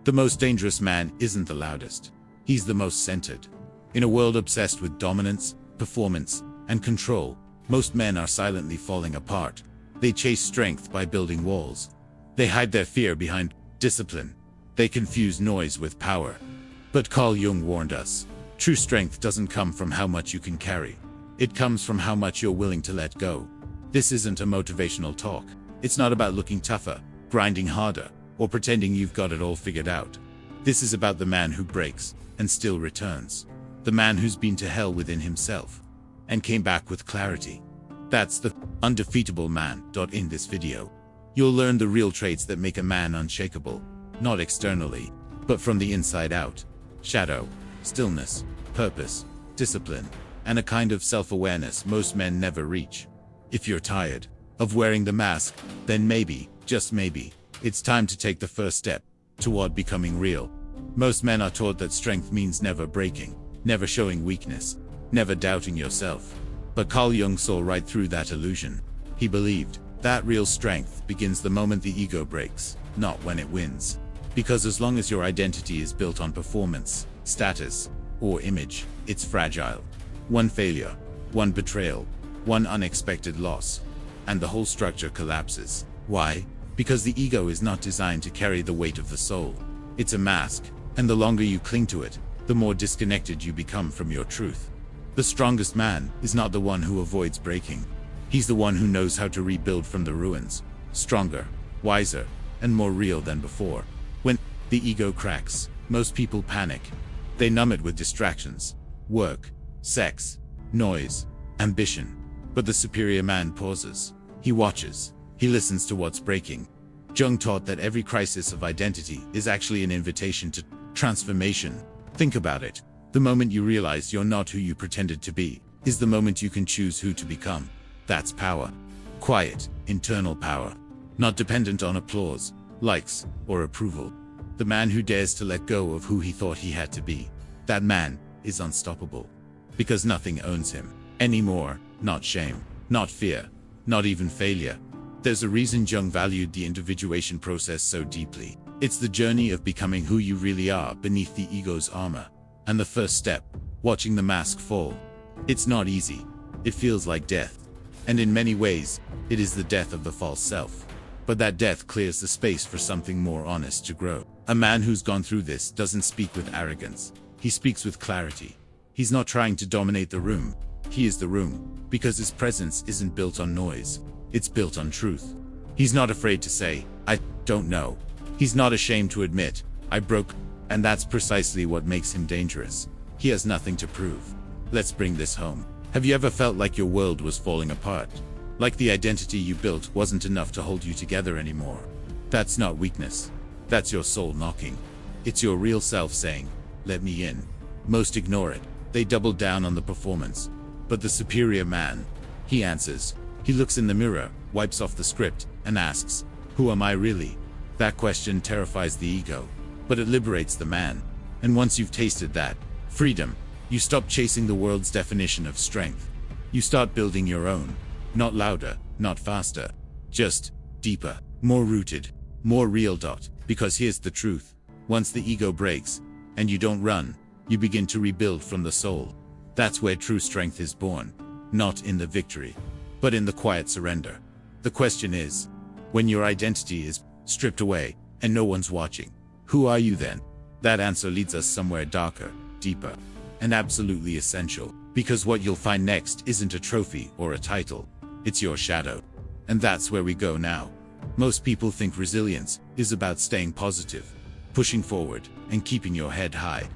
The most dangerous man isn't the loudest. He's the most centered. In a world obsessed with dominance, performance, and control, most men are silently falling apart. They chase strength by building walls. They hide their fear behind discipline. They confuse noise with power. But Carl Jung warned us, true strength doesn't come from how much you can carry. It comes from how much you're willing to let go. This isn't a motivational talk. It's not about looking tougher, grinding harder, or pretending you've got it all figured out. This is about the man who breaks and still returns. The man who's been to hell within himself and came back with clarity. That's the undefeatable man. In this video, you'll learn the real traits that make a man unshakable, not externally, but from the inside out. Shadow, stillness, purpose, discipline, and a kind of self-awareness most men never reach. If you're tired of wearing the mask, then maybe, just maybe, it's time to take the first step toward becoming real. Most men are taught that strength means never breaking, never showing weakness, never doubting yourself. But Carl Jung saw right through that illusion. He believed that real strength begins the moment the ego breaks, not when it wins. Because as long as your identity is built on performance, status, or image, it's fragile. One failure, one betrayal, one unexpected loss, and the whole structure collapses. Why? Because the ego is not designed to carry the weight of the soul. It's a mask, and the longer you cling to it, the more disconnected you become from your truth. The strongest man is not the one who avoids breaking. He's the one who knows how to rebuild from the ruins, stronger, wiser, and more real than before. When the ego cracks, most people panic. They numb it with distractions, work, sex, noise, ambition. But the superior man pauses. He watches. He listens to what's breaking. Jung taught that every crisis of identity is actually an invitation to transformation. Think about it. The moment you realize you're not who you pretended to be is the moment you can choose who to become. That's power. Quiet, internal power. Not dependent on applause, likes, or approval. The man who dares to let go of who he thought he had to be. That man is unstoppable. Because nothing owns him anymore. Not shame, not fear, not even failure. There's a reason Jung valued the individuation process so deeply. It's the journey of becoming who you really are beneath the ego's armor. And the first step, watching the mask fall. It's not easy. It feels like death. And in many ways, it is the death of the false self. But that death clears the space for something more honest to grow. A man who's gone through this doesn't speak with arrogance. He speaks with clarity. He's not trying to dominate the room. He is the room, because his presence isn't built on noise. It's built on truth. He's not afraid to say, I don't know. He's not ashamed to admit, I broke. And that's precisely what makes him dangerous. He has nothing to prove. Let's bring this home. Have you ever felt like your world was falling apart? Like the identity you built wasn't enough to hold you together anymore? That's not weakness. That's your soul knocking. It's your real self saying, let me in. Most ignore it. They double down on the performance. But the superior man, he answers. He looks in the mirror, wipes off the script, and asks, who am I really? That question terrifies the ego, but it liberates the man. And once you've tasted that freedom, you stop chasing the world's definition of strength. You start building your own. Not louder, not faster, just deeper, more rooted, more real. Because here's the truth. Once the ego breaks, and you don't run, you begin to rebuild from the soul. That's where true strength is born. Not in the victory, but in the quiet surrender. The question is, when your identity is stripped away, and no one's watching, who are you then? That answer leads us somewhere darker, deeper, and absolutely essential. Because what you'll find next isn't a trophy or a title. It's your shadow. And that's where we go now. Most people think resilience is about staying positive, pushing forward, and keeping your head high.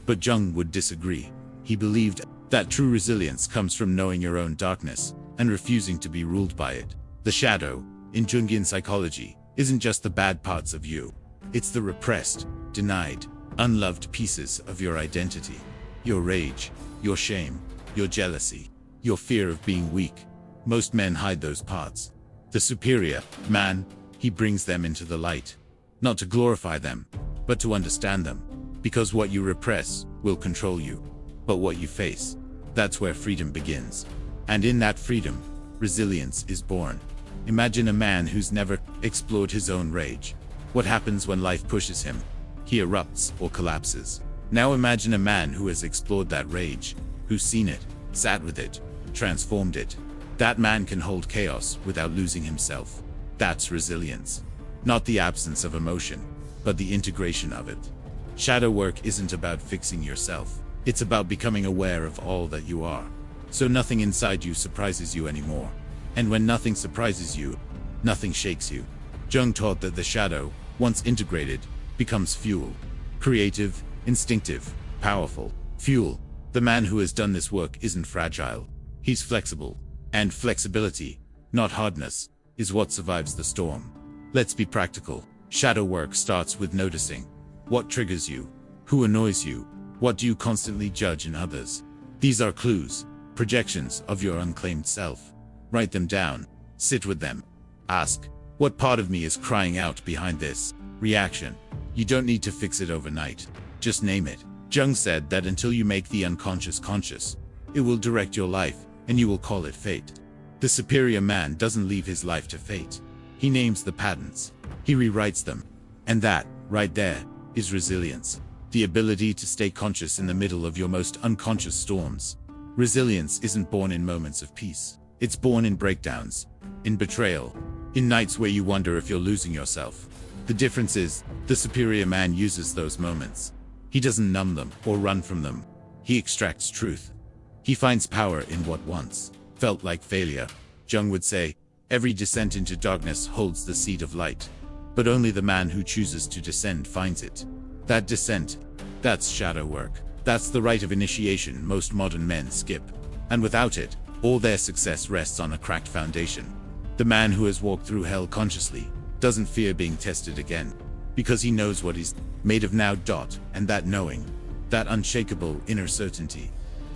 But Jung would disagree. He believed that true resilience comes from knowing your own darkness and refusing to be ruled by it. The shadow, in Jungian psychology, isn't just the bad parts of you. It's the repressed, denied, unloved pieces of your identity. Your rage, your shame, your jealousy, your fear of being weak. Most men hide those parts. The superior man, he brings them into the light. Not to glorify them, but to understand them. Because what you repress will control you. But what you face, that's where freedom begins. And in that freedom, resilience is born. Imagine a man who's never explored his own rage. What happens when life pushes him? he erupts or collapses. Now imagine a man who has explored that rage, who's seen it, sat with it, transformed it. That man can hold chaos without losing himself. That's resilience. Not the absence of emotion, but the integration of it. Shadow work isn't about fixing yourself. It's about becoming aware of all that you are. So nothing inside you surprises you anymore. And when nothing surprises you, nothing shakes you. Jung taught that the shadow, once integrated, becomes fuel. Creative, instinctive, powerful. Fuel. The man who has done this work isn't fragile. He's flexible. And flexibility, not hardness, is what survives the storm. Let's be practical. Shadow work starts with noticing. What triggers you? Who annoys you? What do you constantly judge in others? These are clues, projections of your unclaimed self. Write them down. Sit with them. Ask, what part of me is crying out behind this reaction? You don't need to fix it overnight. Just name it. Jung said that until you make the unconscious conscious, it will direct your life, and you will call it fate. The superior man doesn't leave his life to fate. He names the patterns. He rewrites them. And that, right there, is resilience. The ability to stay conscious in the middle of your most unconscious storms. Resilience isn't born in moments of peace. It's born in breakdowns, in betrayal, in nights where you wonder if you're losing yourself. The difference is, the superior man uses those moments. He doesn't numb them or run from them. He extracts truth. He finds power in what once felt like failure. Jung would say, every descent into darkness holds the seed of light. But only the man who chooses to descend finds it. That descent, that's shadow work. That's the rite of initiation most modern men skip. And without it, all their success rests on a cracked foundation. The man who has walked through hell consciously doesn't fear being tested again, because he knows what he's made of now. And that knowing, that unshakable inner certainty,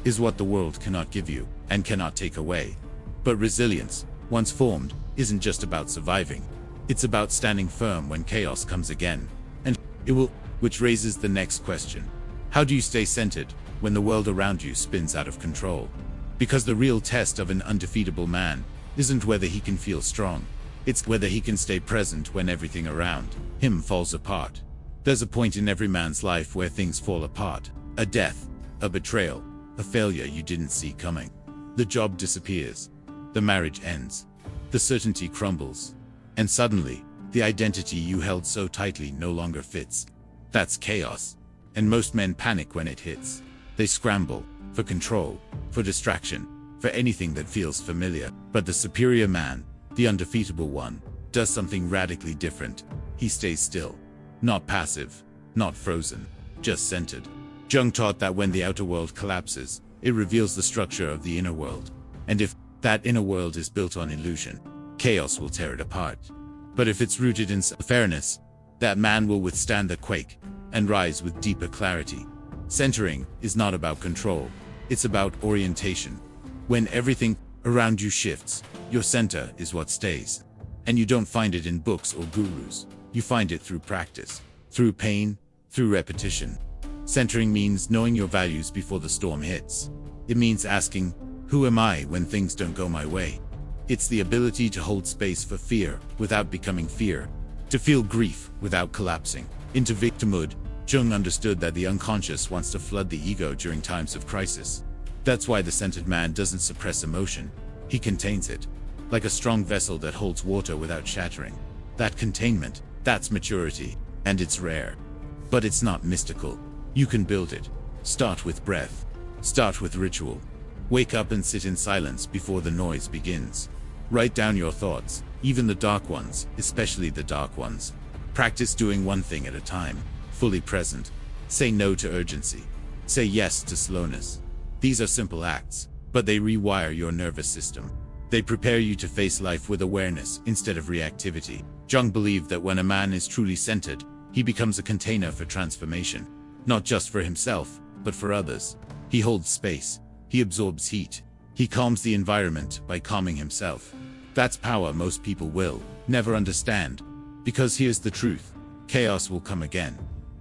is what the world cannot give you and cannot take away. But resilience, once formed, isn't just about surviving. It's about standing firm when chaos comes again. And it will, which raises the next question. How do you stay centered when the world around you spins out of control? Because the real test of an undefeatable man isn't whether he can feel strong. It's whether he can stay present when everything around him falls apart. There's a point in every man's life where things fall apart. A death, a betrayal, a failure you didn't see coming. The job disappears. The marriage ends. The certainty crumbles. And suddenly, the identity you held so tightly no longer fits. That's chaos. And most men panic when it hits. They scramble for control, for distraction, for anything that feels familiar. But the superior man, the undefeatable one, does something radically different. He stays still. Not passive, not frozen, just centered. Jung taught that when the outer world collapses, it reveals the structure of the inner world. And if that inner world is built on illusion, chaos will tear it apart. But if it's rooted in fairness, that man will withstand the quake and rise with deeper clarity. Centering is not about control, it's about orientation. When everything around you shifts, your center is what stays. And you don't find it in books or gurus. You find it through practice, through pain, through repetition. Centering means knowing your values before the storm hits. It means asking, who am I when things don't go my way? It's the ability to hold space for fear without becoming fear, to feel grief without collapsing into victimhood. Jung understood that the unconscious wants to flood the ego during times of crisis. That's why the centered man doesn't suppress emotion. He contains it, like a strong vessel that holds water without shattering. That containment, that's maturity, and it's rare. But it's not mystical. You can build it. Start with breath. Start with ritual. Wake up and sit in silence before the noise begins. Write down your thoughts, even the dark ones, especially the dark ones. Practice doing one thing at a time, fully present. Say no to urgency. Say yes to slowness. These are simple acts, but they rewire your nervous system. They prepare you to face life with awareness instead of reactivity. Jung believed that when a man is truly centered, he becomes a container for transformation. Not just for himself, but for others. He holds space. He absorbs heat. He calms the environment by calming himself. That's power most people will never understand. Because here's the truth. Chaos will come again.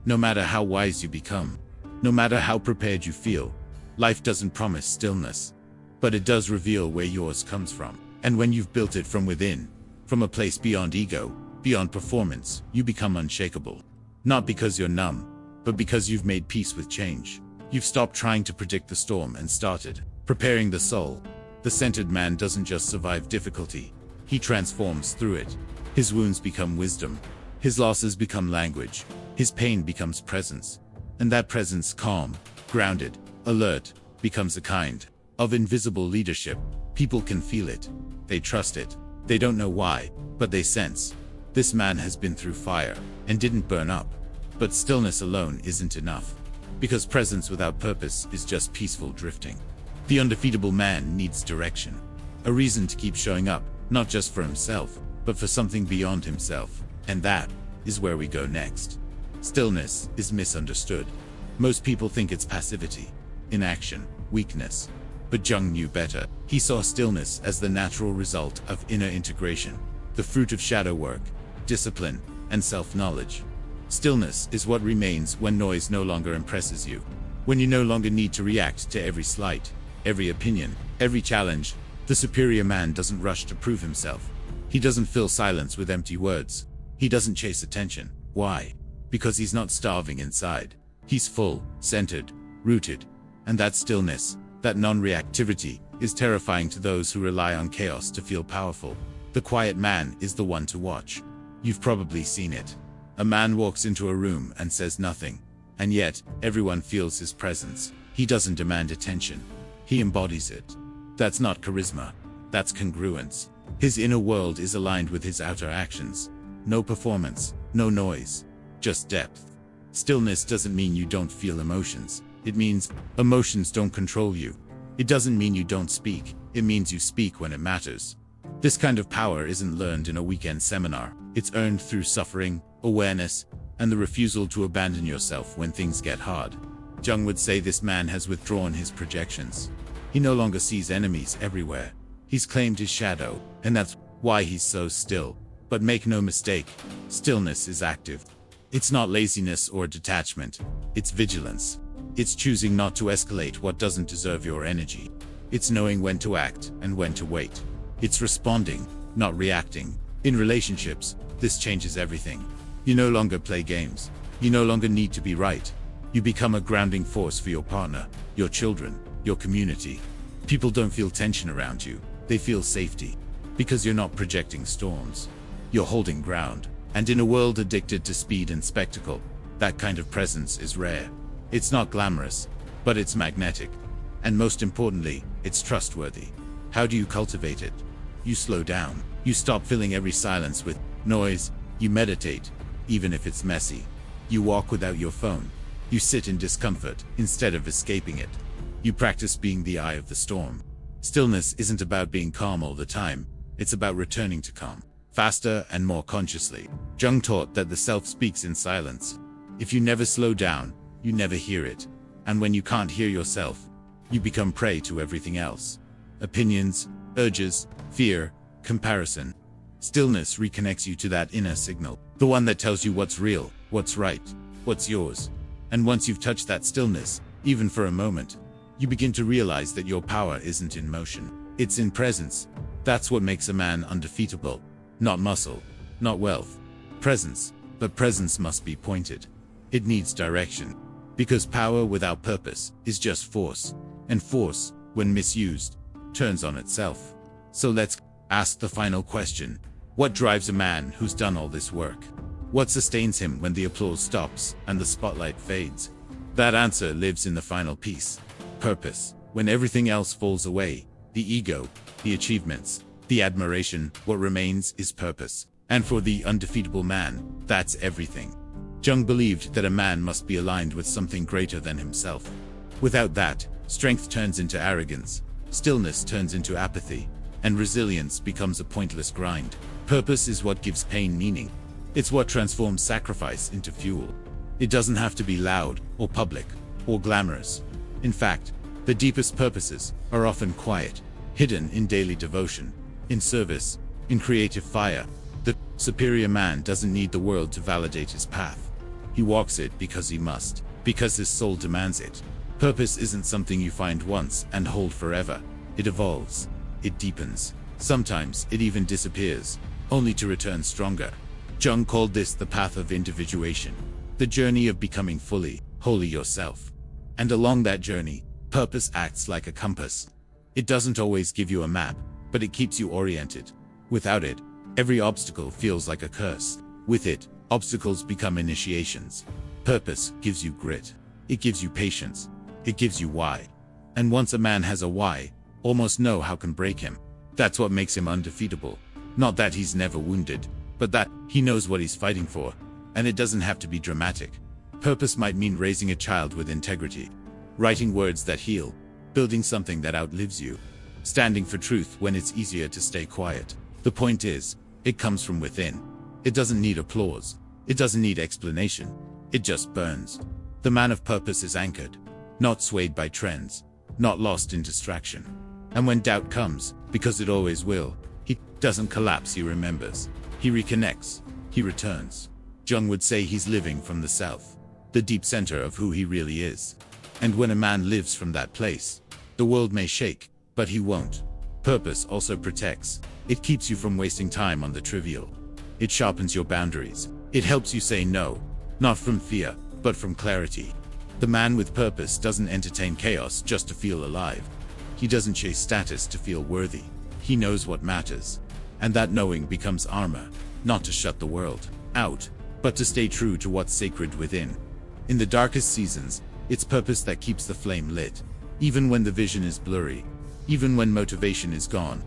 No matter how wise you become, no matter how prepared you feel, life doesn't promise stillness. But it does reveal where yours comes from. And when you've built it from within, from a place beyond ego, beyond performance, you become unshakable. Not because you're numb, but because you've made peace with change. You've stopped trying to predict the storm and started preparing the soul. The centered man doesn't just survive difficulty, he transforms through it. His wounds become wisdom, his losses become language, his pain becomes presence. And that presence, calm, grounded, alert, becomes a kind of invisible leadership. People can feel it. They trust it. They don't know why, but they sense. This man has been through fire and didn't burn up. But stillness alone isn't enough. Because presence without purpose is just peaceful drifting. The undefeatable man needs direction. A reason to keep showing up, not just for himself, but for something beyond himself. And that is where we go next. Stillness is misunderstood. Most people think it's passivity, inaction, weakness. But Jung knew better. He saw stillness as the natural result of inner integration, the fruit of shadow work, discipline, and self-knowledge. Stillness is what remains when noise no longer impresses you. When you no longer need to react to every slight, every opinion, every challenge. The superior man doesn't rush to prove himself. He doesn't fill silence with empty words. He doesn't chase attention. Why? Because he's not starving inside. He's full, centered, rooted. And that stillness, that non-reactivity, is terrifying to those who rely on chaos to feel powerful. The quiet man is the one to watch. You've probably seen it. A man walks into a room and says nothing, and yet everyone feels his presence. He doesn't demand attention. He embodies it. That's not charisma. That's congruence. His inner world is aligned with his outer actions. No performance, no noise, just depth. Stillness doesn't mean you don't feel emotions. It means emotions don't control you. It doesn't mean you don't speak. It means you speak when it matters. This kind of power isn't learned in a weekend seminar. It's earned through suffering, awareness, and the refusal to abandon yourself when things get hard. Jung would say this man has withdrawn his projections. He no longer sees enemies everywhere. He's claimed his shadow, and that's why he's so still. But make no mistake, stillness is active. It's not laziness or detachment. It's vigilance. It's choosing not to escalate what doesn't deserve your energy. It's knowing when to act and when to wait. It's responding, not reacting. In relationships, this changes everything. You no longer play games. You no longer need to be right. You become a grounding force for your partner, your children, your community. People don't feel tension around you. They feel safety. Because you're not projecting storms. You're holding ground. And in a world addicted to speed and spectacle, that kind of presence is rare. It's not glamorous, but it's magnetic. And most importantly, it's trustworthy. How do you cultivate it? You slow down. You stop filling every silence with noise. You meditate, even if it's messy. You walk without your phone. You sit in discomfort instead of escaping it. You practice being the eye of the storm. Stillness isn't about being calm all the time. It's about returning to calm, faster and more consciously. Jung taught that the self speaks in silence. If you never slow down, you never hear it. And when you can't hear yourself, you become prey to everything else. Opinions, urges, fear, comparison. Stillness reconnects you to that inner signal, the one that tells you what's real, what's right, what's yours. And once you've touched that stillness, even for a moment, you begin to realize that your power isn't in motion. It's in presence. That's what makes a man undefeatable. Not muscle, not wealth. Presence. But presence must be pointed. It needs direction. Because power without purpose is just force. And force, when misused, turns on itself. So let's ask the final question. What drives a man who's done all this work? What sustains him when the applause stops and the spotlight fades? That answer lives in the final piece. Purpose. When everything else falls away, the ego, the achievements, the admiration, what remains is purpose. And for the undefeatable man, that's everything. Jung believed that a man must be aligned with something greater than himself. Without that, strength turns into arrogance, stillness turns into apathy, and resilience becomes a pointless grind. Purpose is what gives pain meaning. It's what transforms sacrifice into fuel. It doesn't have to be loud, or public, or glamorous. In fact, the deepest purposes are often quiet, hidden in daily devotion, in service, in creative fire. The superior man doesn't need the world to validate his path. He walks it because he must, because his soul demands it. Purpose isn't something you find once and hold forever. It evolves. It deepens. Sometimes it even disappears, only to return stronger. Jung called this the path of individuation. the journey of becoming fully, wholly yourself. And along that journey, purpose acts like a compass. It doesn't always give you a map, but it keeps you oriented. Without it, every obstacle feels like a curse. With it, obstacles become initiations. Purpose gives you grit. It gives you patience. It gives you why. And once a man has a why, almost no how can break him. That's what makes him undefeatable. Not that he's never wounded, but that he knows what he's fighting for. And it doesn't have to be dramatic. Purpose might mean raising a child with integrity, writing words that heal, building something that outlives you, standing for truth when it's easier to stay quiet. The point is, it comes from within. It doesn't need applause. It doesn't need explanation. It just burns. The man of purpose is anchored, not swayed by trends, not lost in distraction. And when doubt comes, because it always will, he doesn't collapse, he remembers. He reconnects. He returns. Jung would say he's living from the self, the deep center of who he really is. And when a man lives from that place, the world may shake, but he won't. Purpose also protects. It keeps you from wasting time on the trivial. It sharpens your boundaries. It helps you say no, not from fear, but from clarity. The man with purpose doesn't entertain chaos just to feel alive. He doesn't chase status to feel worthy. He knows what matters. And that knowing becomes armor, not to shut the world out, but to stay true to what's sacred within. In the darkest seasons, it's purpose that keeps the flame lit. Even when the vision is blurry, even when motivation is gone,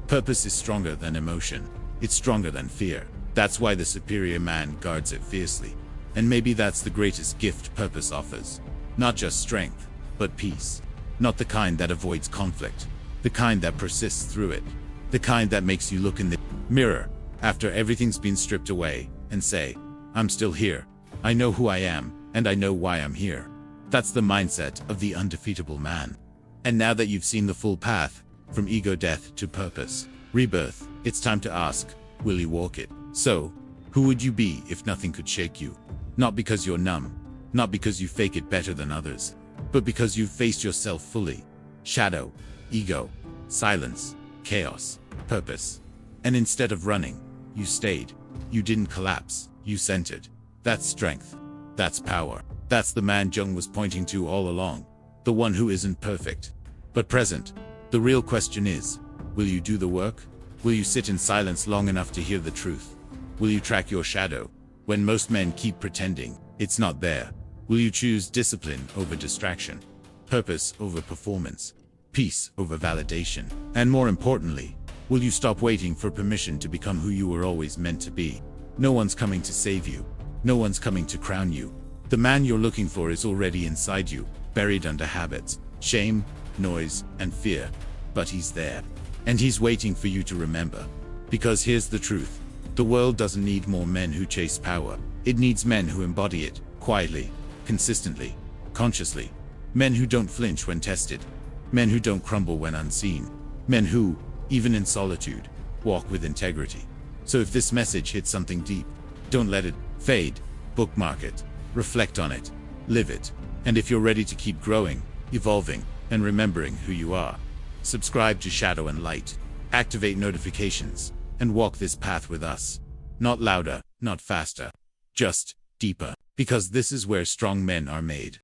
purpose is stronger than emotion. It's stronger than fear. That's why the superior man guards it fiercely. And maybe that's the greatest gift purpose offers. Not just strength, but peace. Not the kind that avoids conflict. The kind that persists through it. The kind that makes you look in the mirror after everything's been stripped away and say, I'm still here. I know who I am, and I know why I'm here. That's the mindset of the undefeatable man. And now that you've seen the full path, from ego death to purpose, rebirth, it's time to ask, will you walk it? So, who would you be if nothing could shake you? Not because you're numb, not because you fake it better than others, but because you've faced yourself fully. Shadow, ego, silence, chaos, purpose. And instead of running, you stayed. You didn't collapse, you centered. That's strength. That's power. That's the man Jung was pointing to all along. The one who isn't perfect, but present. The real question is, will you do the work? Will you sit in silence long enough to hear the truth? Will you track your shadow when most men keep pretending it's not there? Will you choose discipline over distraction, purpose over performance, peace over validation? And more importantly, will you stop waiting for permission to become who you were always meant to be? No one's coming to save you. No one's coming to crown you. The man you're looking for is already inside you, buried under habits, shame, noise, and fear. But he's there. And he's waiting for you to remember. Because here's the truth. The world doesn't need more men who chase power. It needs men who embody it, quietly, consistently, consciously. Men who don't flinch when tested. Men who don't crumble when unseen. Men who, even in solitude, walk with integrity. So if this message hits something deep, don't let it fade. Bookmark it. Reflect on it. Live it. And if you're ready to keep growing, evolving, and remembering who you are, subscribe to Shadow and Light. Activate notifications, and walk this path with us. Not louder, not faster. Just deeper. Because this is where strong men are made.